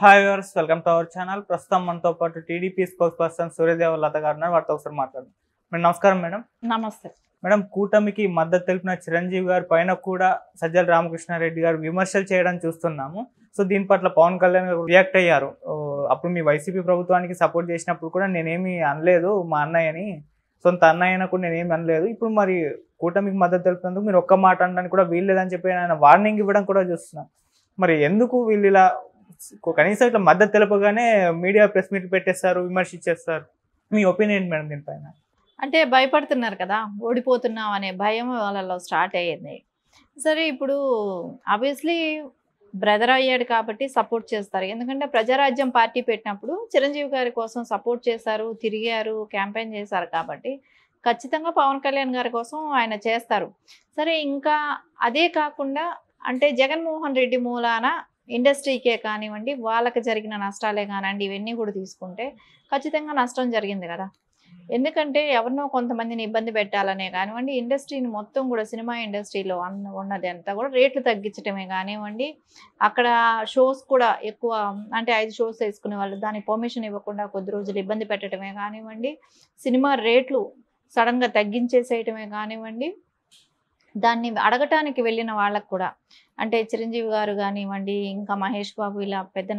Hi viewers, welcome to our channel. ప్రస్తుతం మనతో పాటు టీడీపీ స్పోక్స్ పర్సన్ సూర్యదేవ లత గారు ఉన్నారు. వారితో ఒకసారి మాట్లాడదాం. మేడం నమస్కారం. మేడం నమస్తే. మేడం కూటమికి మద్దతు తెలిపిన చిరంజీవి గారి పైన కూడా సజ్జల రామకృష్ణారెడ్డి గారు విమర్శలు చేయడం చూస్తున్నాము. సో దీని పట్ల పవన్ కళ్యాణ్ గారు రియాక్ట్ అయ్యారు. అప్పుడు మీ వైసీపీ ప్రభుత్వానికి సపోర్ట్ చేసినప్పుడు కూడా నేనేమి అనలేదు, మా అన్నయ్యని, సొంత అన్నయ్యన కూడా నేనేమి అనలేదు. ఇప్పుడు మరి కూటమికి మద్దతు తెలిపినందుకు మీరు ఒక్క మాట అనడానికి కూడా వీల్లేదని చెప్పి ఆయన వార్నింగ్ ఇవ్వడం కూడా చూస్తున్నాం. మరి ఎందుకు వీళ్ళు ఇలా కనీసం ఇట్లా మద్దతు తెలపగానే మీడియా ప్రెస్ మీట్ పెట్టేస్తారు, విమర్శించేస్తారు? మీ ఒపీనియన్ మేడం దీనిపైన? అంటే భయపడుతున్నారు కదా, ఓడిపోతున్నాం అనే భయం వాళ్ళలో స్టార్ట్ అయ్యింది. సరే, ఇప్పుడు ఆబ్వియస్లీ బ్రదర్ అయ్యాడు కాబట్టి సపోర్ట్ చేస్తారు. ఎందుకంటే ప్రజారాజ్యం పార్టీ పెట్టినప్పుడు చిరంజీవి గారి కోసం సపోర్ట్ చేశారు, తిరిగారు, క్యాంపెయిన్ చేశారు కాబట్టి ఖచ్చితంగా పవన్ కళ్యాణ్ గారి కోసం ఆయన చేస్తారు. సరే, ఇంకా అదే కాకుండా అంటే జగన్మోహన్ రెడ్డి మూలాన ఇండస్ట్రీకే కానివ్వండి, వాళ్ళకి జరిగిన నష్టాలే కానివ్వండి, ఇవన్నీ కూడా తీసుకుంటే ఖచ్చితంగా నష్టం జరిగింది కదా. ఎందుకంటే ఎవరినో కొంతమందిని ఇబ్బంది పెట్టాలనే కానివ్వండి, ఇండస్ట్రీని మొత్తం కూడా సినిమా ఇండస్ట్రీలో ఉన్నది అంతా కూడా రేట్లు తగ్గించడమే కానివ్వండి, అక్కడ షోస్ కూడా ఎక్కువ అంటే 5 షోస్ వేసుకునే వాళ్ళు దానికి పర్మిషన్ ఇవ్వకుండా కొద్ది రోజులు ఇబ్బంది పెట్టడమే కానివ్వండి, సినిమా రేట్లు సడన్గా తగ్గించేసేయటమే కానివ్వండి, దాన్ని అడగటానికి వెళ్ళిన వాళ్ళకు కూడా అంటే చిరంజీవి గారు కానివ్వండి, ఇంకా మహేష్ బాబు, ఇలా పెద్ద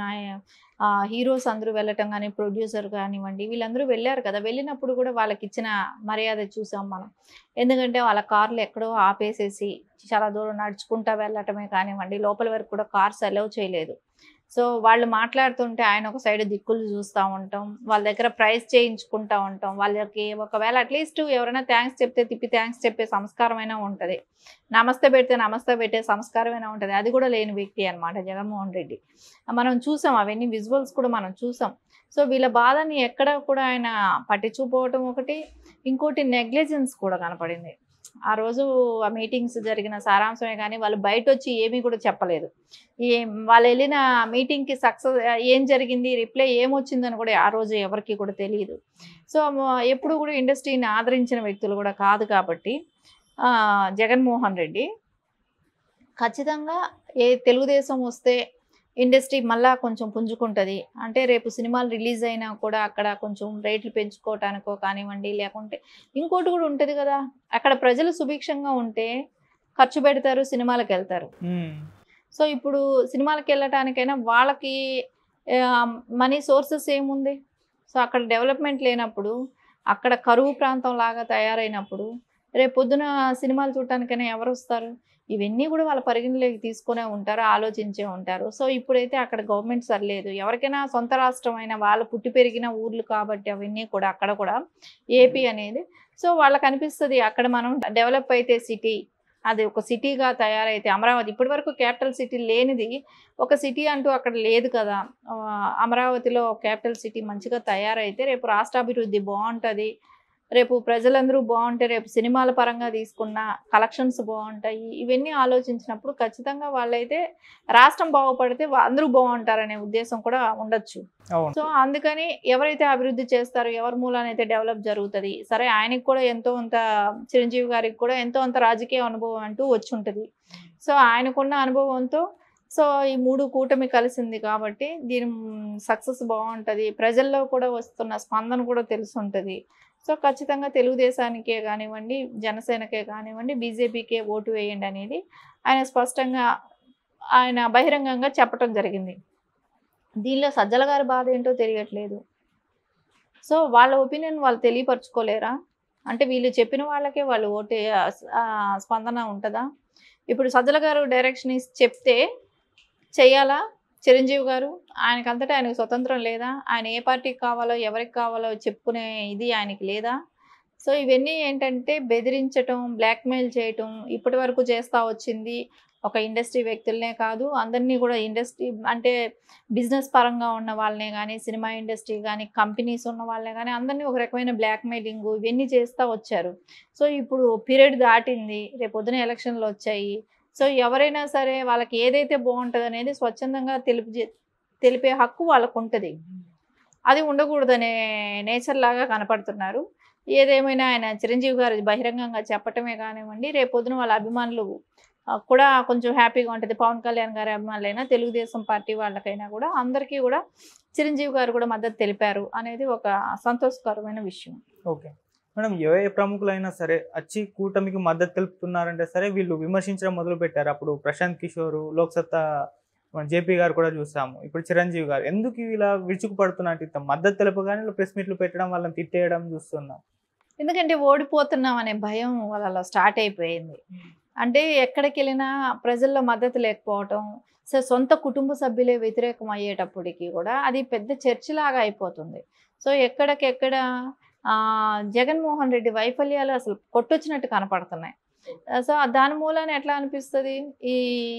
హీరోస్ అందరూ వెళ్ళటం కానీ, ప్రొడ్యూసర్ కానివ్వండి, వీళ్ళందరూ వెళ్ళారు కదా. వెళ్ళినప్పుడు కూడా వాళ్ళకి ఇచ్చిన మర్యాద చూసాం మనం. ఎందుకంటే వాళ్ళ కార్లు ఎక్కడో ఆపేసేసి చాలా దూరం నడుచుకుంటా వెళ్ళటమే కానివ్వండి, లోపల వరకు కూడా కార్స్ అలౌ చేయలేదు. సో వాళ్ళు మాట్లాడుతుంటే ఆయన ఒక సైడ్ దిక్కులు చూస్తూ ఉంటాం, వాళ్ళ దగ్గర ప్రైస్ చేయించుకుంటూ ఉంటాం. వాళ్ళకి ఒకవేళ అట్లీస్ట్ ఎవరైనా థ్యాంక్స్ చెప్తే తిప్పి థ్యాంక్స్ చెప్పే సంస్కారమైనా ఉంటుంది, నమస్తే పెడితే నమస్తే పెట్టే సంస్కారమైనా ఉంటుంది. అది కూడా లేని వ్యక్తి అనమాట జగన్మోహన్ రెడ్డి. మనం చూసాం, అవన్నీ విజువల్స్ కూడా మనం చూసాం. సో వీళ్ళ బాధని ఎక్కడ కూడా ఆయన పట్టించుకోవటం ఒకటి, ఇంకోటి నెగ్లిజెన్స్ కూడా కనపడింది. ఆ రోజు ఆ మీటింగ్స్ జరిగిన సారాంశమే కానీ వాళ్ళు బయట వచ్చి ఏమీ కూడా చెప్పలేదు. వాళ్ళు వెళ్ళిన మీటింగ్కి సక్సెస్ ఏం జరిగింది, రిప్లై ఏమొచ్చిందని కూడా ఆ రోజు ఎవరికి కూడా తెలియదు. సో ఎప్పుడు కూడా ఇండస్ట్రీని ఆదరించిన వ్యక్తులు కూడా కాదు కాబట్టి జగన్మోహన్ రెడ్డి ఖచ్చితంగా తెలుగుదేశం వస్తే ఇండస్ట్రీ మళ్ళా కొంచెం పుంజుకుంటుంది. అంటే రేపు సినిమాలు రిలీజ్ అయినా కూడా అక్కడ కొంచెం రేట్లు పెంచుకోవటానికో కానివ్వండి, లేకుంటే ఇంకోటి కూడా ఉంటుంది కదా, అక్కడ ప్రజలు సుభిక్షంగా ఉంటే ఖర్చు పెడతారు, సినిమాలకు వెళ్తారు. సో ఇప్పుడు సినిమాలకు వెళ్ళటానికైనా వాళ్ళకి మనీ సోర్సెస్ ఏముంది? సో అక్కడ డెవలప్మెంట్ లేనప్పుడు, అక్కడ కరువు ప్రాంతం లాగా తయారైనప్పుడు రేపు పొద్దున సినిమాలు చూడటానికైనా ఎవరు వస్తారు? ఇవన్నీ కూడా వాళ్ళ పరిగణలోకి తీసుకునే ఉంటారు, ఆలోచించే ఉంటారు. సో ఇప్పుడైతే అక్కడ గవర్నమెంట్ సరిలేదు. ఎవరికైనా సొంత రాష్ట్రమైన వాళ్ళు పుట్టి పెరిగిన ఊర్లు కాబట్టి అవన్నీ కూడా అక్కడ కూడా ఏపీ అనేది, సో వాళ్ళకి అనిపిస్తుంది అక్కడ మనం డెవలప్ అయితే సిటీ, అది ఒక సిటీగా తయారైతే అమరావతి ఇప్పటి వరకు క్యాపిటల్ సిటీ లేనిది ఒక సిటీ అంటూ అక్కడ లేదు కదా. అమరావతిలో క్యాపిటల్ సిటీ మంచిగా తయారైతే రేపు రాష్ట్రాభివృద్ధి బాగుంటుంది, రేపు ప్రజలందరూ బాగుంటే రేపు సినిమాల పరంగా తీసుకున్న కలెక్షన్స్ బాగుంటాయి. ఇవన్నీ ఆలోచించినప్పుడు ఖచ్చితంగా వాళ్ళైతే రాష్ట్రం బాగుపడితే అందరూ బాగుంటారనే ఉద్దేశం కూడా ఉండొచ్చు. సో అందుకని ఎవరైతే అభివృద్ధి చేస్తారో, ఎవరి మూలానైతే డెవలప్ జరుగుతుంది. సరే, ఆయనకి కూడా ఎంతో అంత, చిరంజీవి గారికి కూడా ఎంతో అంత రాజకీయ అనుభవం అంటూ వచ్చి ఉంటుంది. సో ఆయనకున్న అనుభవంతో సో ఈ 3 కూటమి కలిసింది కాబట్టి దీని సక్సెస్ బాగుంటుంది, ప్రజల్లో కూడా వస్తున్న స్పందన కూడా తెలుసుంటుంది. సో ఖచ్చితంగా తెలుగుదేశానికే కానివ్వండి, జనసేనకే కానివ్వండి, బీజేపీకే ఓటు వేయండి అనేది ఆయన స్పష్టంగా ఆయన బహిరంగంగా చెప్పడం జరిగింది. దీనిలో సజ్జల గారి బాధ ఏంటో తెలియట్లేదు. సో వాళ్ళ ఒపీనియన్ వాళ్ళు తెలియపరచుకోలేరా? అంటే వీళ్ళు చెప్పిన వాళ్ళకే వాళ్ళు ఓటే స్పందన ఉంటుందా? ఇప్పుడు సజ్జల గారు డైరెక్షన్ చెప్తే చెయ్యాలా చిరంజీవి గారు? ఆయనకంతటా ఆయనకు స్వతంత్రం లేదా? ఆయన ఏ పార్టీకి కావాలో, ఎవరికి కావాలో చెప్పుకునే ఇది ఆయనకి లేదా? సో ఇవన్నీ ఏంటంటే బెదిరించటం, బ్లాక్మెయిల్ చేయటం ఇప్పటి వరకు చేస్తూ వచ్చింది. ఒక ఇండస్ట్రీ వ్యక్తులనే కాదు, అందరినీ కూడా ఇండస్ట్రీ అంటే బిజినెస్ పరంగా ఉన్న వాళ్ళనే కానీ, సినిమా ఇండస్ట్రీ కానీ, కంపెనీస్ ఉన్న వాళ్ళనే కానీ అందరినీ ఒక రకమైన బ్లాక్మెయిలింగ్ ఇవన్నీ చేస్తూ వచ్చారు. సో ఇప్పుడు పీరియడ్ దాటింది, రేపు పొద్దున ఎలక్షన్లు వచ్చాయి. సో ఎవరైనా సరే వాళ్ళకి ఏదైతే బాగుంటుంది అనేది స్వచ్ఛందంగా తెలిపే హక్కు వాళ్ళకు ఉంటుంది. అది ఉండకూడదనే నేచర్ లాగా కనపడుతున్నారు. ఏదేమైనా ఆయన చిరంజీవి గారు బహిరంగంగా చెప్పటమే కానివ్వండి, రేపు పొద్దున వాళ్ళ అభిమానులు కూడా కొంచెం హ్యాపీగా ఉంటుంది. పవన్ కళ్యాణ్ గారి అభిమానులైనా, తెలుగుదేశం పార్టీ వాళ్ళకైనా కూడా అందరికీ కూడా చిరంజీవి గారు కూడా మద్దతు తెలిపారు అనేది ఒక సంతోషకరమైన విషయం. ఓకే మేడం, ఏ ప్రముఖులైనా సరే వచ్చి కూటమికి మద్దతు తెలుపుతున్నారంటే సరే వీళ్ళు విమర్శించడం మొదలు పెట్టారు. అప్పుడు ప్రశాంత్ కిషోర్, లోక్సత్తా జేపీ గారు కూడా చూసాము. ఇప్పుడు చిరంజీవి గారు ఎందుకు ఇలా విరుచుకుపడుతున్నట్టు ఇంత మద్దతు తెలుపగానే ప్రెస్ మీట్లు పెట్టడం, వాళ్ళని తిట్టేయడం చూస్తున్నాం. ఎందుకంటే ఓడిపోతున్నాం అనే భయం వాళ్ళలో స్టార్ట్ అయిపోయింది. అంటే ఎక్కడికి వెళ్ళినా ప్రజల్లో మద్దతు లేకపోవటం, సో సొంత కుటుంబ సభ్యులే వ్యతిరేకం అయ్యేటప్పటికి కూడా అది పెద్ద చర్చలాగా అయిపోతుంది. సో ఎక్కడికెక్కడ జగన్మోహన్ రెడ్డి వైఫల్యాలు అసలు కొట్టొచ్చినట్టు కనపడుతున్నాయి. సో దాని మూలాన ఎట్లా అనిపిస్తుంది, ఈ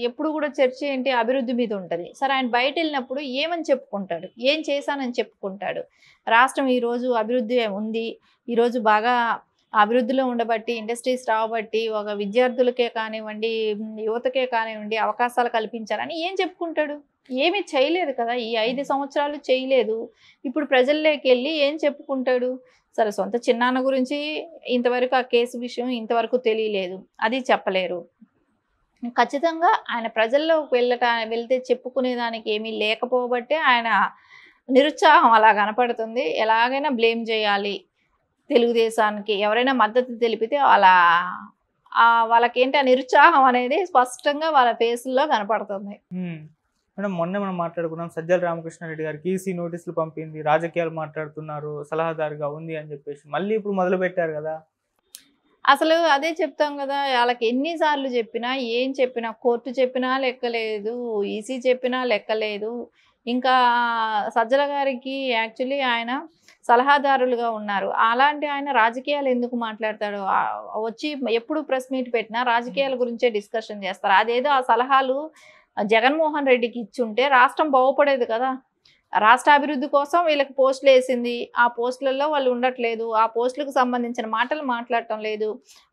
ఎప్పుడు కూడా చర్చ ఏంటి, అభివృద్ధి మీద ఉంటుంది. సరే ఆయన బయట వెళ్ళినప్పుడు ఏమని చెప్పుకుంటాడు, ఏం చేశానని చెప్పుకుంటాడు. రాష్ట్రం ఈరోజు అభివృద్ధి ఉంది, ఈరోజు బాగా అభివృద్ధిలో ఉండబట్టి, ఇండస్ట్రీస్ రావబట్టి, ఒక విద్యార్థులకే కానివ్వండి, యువతకే కానివ్వండి అవకాశాలు కల్పించారని ఏం చెప్పుకుంటాడు? ఏమీ చేయలేదు కదా, ఈ 5 సంవత్సరాలు చేయలేదు. ఇప్పుడు ప్రజల్లోకి వెళ్ళి ఏం చెప్పుకుంటాడు? సరే సొంత చిన్నాన్న గురించి ఇంతవరకు ఆ కేసు విషయం ఇంతవరకు తెలియలేదు, అది చెప్పలేరు. ఖచ్చితంగా ఆయన ప్రజల్లోకి వెళ్తే చెప్పుకునేదానికి ఏమీ లేకపోబట్టే ఆయన నిరుత్సాహం అలా కనపడుతుంది. ఎలాగైనా బ్లేమ్ చేయాలి తెలుగుదేశానికి, ఎవరైనా మద్దతు తెలిపితే వాళ్ళకేంటి ఆ నిరుత్సాహం అనేది స్పష్టంగా వాళ్ళ ఫేసుల్లో కనపడుతుంది. మేడం, మొన్న మనం మాట్లాడుకున్నాం, సజ్జల రామకృష్ణారెడ్డి గారికి ఈసీ నోటీసులు పంపింది, రాజకీయాలు మాట్లాడుతున్నారు, సలహాదారుగా ఉంది అని చెప్పేసి మళ్ళీ ఇప్పుడు మొదలు పెట్టారు కదా. అసలు అదే చెప్తాం కదా, వాళ్ళకి ఎన్నిసార్లు చెప్పినా ఏం చెప్పినా, కోర్టు చెప్పినా లెక్కలేదు, ఈసీ చెప్పినా లెక్కలేదు. ఇంకా సజ్జల గారికి యాక్చువల్లీ ఆయన సలహాదారులుగా ఉన్నారు. అలాంటి ఆయన రాజకీయాలు ఎందుకు మాట్లాడతాడు? వచ్చి ఎప్పుడు ప్రెస్ మీట్ పెట్టినా రాజకీయాల గురించే డిస్కషన్ చేస్తారు. అదేదో ఆ సలహాలు జగన్మోహన్ రెడ్డికి ఇచ్చుంటే రాష్ట్రం బాగుపడేది కదా. రాష్ట్ర అభివృద్ధి కోసం వీళ్ళకి పోస్టులు వేసింది, ఆ పోస్టులలో వాళ్ళు ఉండట్లేదు, ఆ పోస్టులకు సంబంధించిన మాటలు మాట్లాడటం లేదు,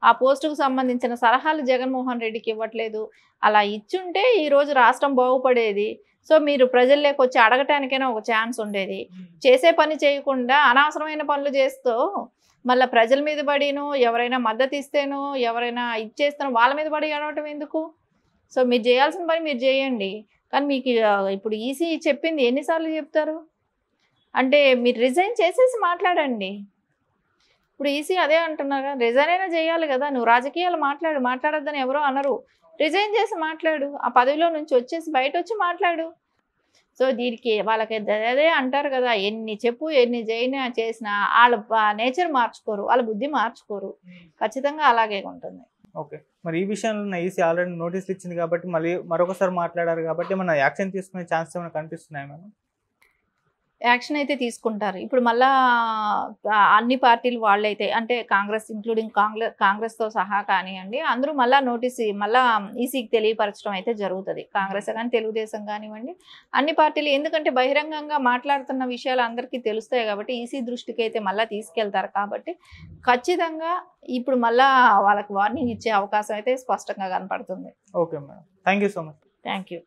ఆ పోస్టుకు సంబంధించిన సలహాలు జగన్మోహన్ రెడ్డికి ఇవ్వట్లేదు. అలా ఇచ్చుంటే ఈరోజు రాష్ట్రం బాగుపడేది. సో మీరు ప్రజల్లోకి వచ్చి అడగటానికైనా ఒక ఛాన్స్ ఉండేది. చేసే పని చేయకుండా అనవసరమైన పనులు చేస్తూ మళ్ళీ ప్రజల మీద పడినో, ఎవరైనా మద్దతు ఇస్తేనో, ఎవరైనా ఇచ్చేస్తానో వాళ్ళ మీద పడి అడగటం ఎందుకు? సో మీరు చేయాల్సిన పని మీరు చేయండి. కానీ మీకు ఇప్పుడు ఈసీ చెప్పింది ఎన్నిసార్లు చెప్తారు? అంటే మీరు రిజైన్ చేసేసి మాట్లాడండి. ఇప్పుడు ఈసీ అదే అంటున్నారు కదా, రిజైన్ అయినా చేయాలి కదా. నువ్వు రాజకీయాలు మాట్లాడొద్దని ఎవరో అనరు. రిజైన్ చేసి మాట్లాడు, ఆ పదవిలో నుంచి వచ్చేసి బయట వచ్చి మాట్లాడు. సో దీనికి వాళ్ళకి అదే అంటారు కదా, ఎన్ని చెప్పు ఎన్ని చేసినా వాళ్ళ నేచర్ మార్చుకోరు, వాళ్ళ బుద్ధి మార్చుకోరు. ఖచ్చితంగా అలాగే ఉంటుంది. ఓకే, మరి ఈ విషయంలో ఈసీ ఆల్రెడీ నోటీసులు ఇచ్చింది కాబట్టి మళ్ళీ మరొకసారి మాట్లాడారు కాబట్టి మన యాక్షన్ తీసుకునే ఛాన్స్ ఏమైనా కనిపిస్తున్నాయి మేడం? యాక్షన్ అయితే తీసుకుంటారు. ఇప్పుడు మళ్ళా అన్ని పార్టీలు వాళ్ళైతే అంటే కాంగ్రెస్ ఇంక్లూడింగ్ కాంగ్రెస్తో సహా కానివ్వండి, అందరూ మళ్ళా మళ్ళా ఈసీకి తెలియపరచడం అయితే జరుగుతుంది. కాంగ్రెస్ కానీ తెలుగుదేశం కానివ్వండి, అన్ని పార్టీలు. ఎందుకంటే బహిరంగంగా మాట్లాడుతున్న విషయాలు అందరికీ తెలుస్తాయి కాబట్టి ఈసీ దృష్టికి అయితే మళ్ళీ తీసుకెళ్తారు. కాబట్టి ఖచ్చితంగా ఇప్పుడు మళ్ళా వాళ్ళకి వార్నింగ్ ఇచ్చే అవకాశం అయితే స్పష్టంగా కనపడుతుంది. Okay madam, thank you so much. Thank you.